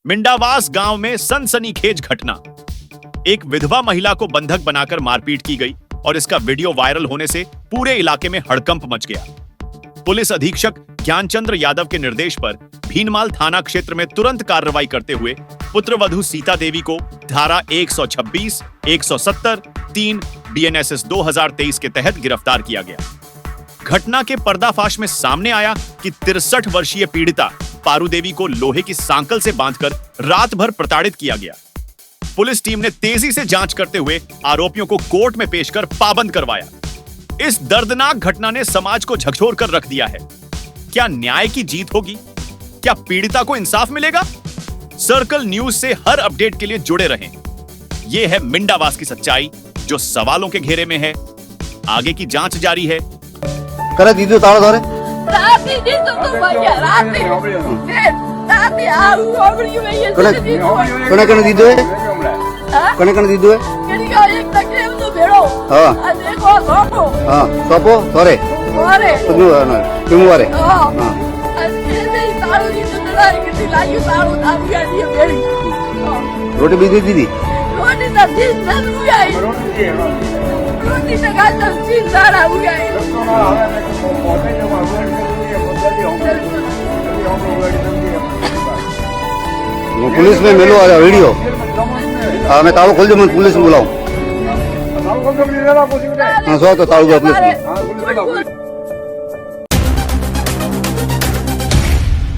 मिंडावास गांव में सनसनीखेज घटना। एक विधवा महिला को बंधक बनाकर मारपीट की गई और इसका वीडियो वायरल होने से पूरे इलाके में हड़कंप मच गया। पुलिस अधीक्षक ज्ञानचंद्र यादव के निर्देश पर भीनमाल थाना क्षेत्र में तुरंत कार्रवाई करते हुए पुत्रवधू सीता देवी को धारा 126, 170, 3 BNSS 2023 के तहत गिरफ्तार किया गया। घटना के पर्दाफाश में सामने आया कि 63 वर्षीय पीड़िता पारू देवी को लोहे की सांकल से बांधकर रात भर प्रताड़ित किया गया। पुलिस टीम ने तेजी से जांच करते हुए आरोपियों को कोर्ट में पेश कर पाबंद करवाया। इस दर्दनाक घटना ने समाज को झकझोर कर रख दिया है। क्या न्याय की जीत होगी? क्या पीड़िता को इंसाफ मिलेगा? सर्कल न्यूज से हर अपडेट के लिए जुड़े रहें। यह है मिंडावास की सच्चाई जो सवालों के घेरे में है। आगे की जांच जारी है। करे दीदी ताला धरे राती जी तो भैया राती आऊ ओगड़ी में ये कने कने दीदो है कने कने दीदो है कनिका एक तकलीफ तो भेड़ो हां आ देखो सोपो हां सोपो धरे अरे तुम वारे हां अरे नहीं तारू जी तो लड़ाई की लायू तारू तारू या दिए मेरी रोटी भी दीदी रोटी तो दिन दिन हुआ है रोटी तो गाल तो दिन सारा हुआ है पुलिस में मिलो आ वीडियो हाँ मैं तालो खोल दे मैं पुलिस में बुलाऊं हाँ सो तो तालू पुलिस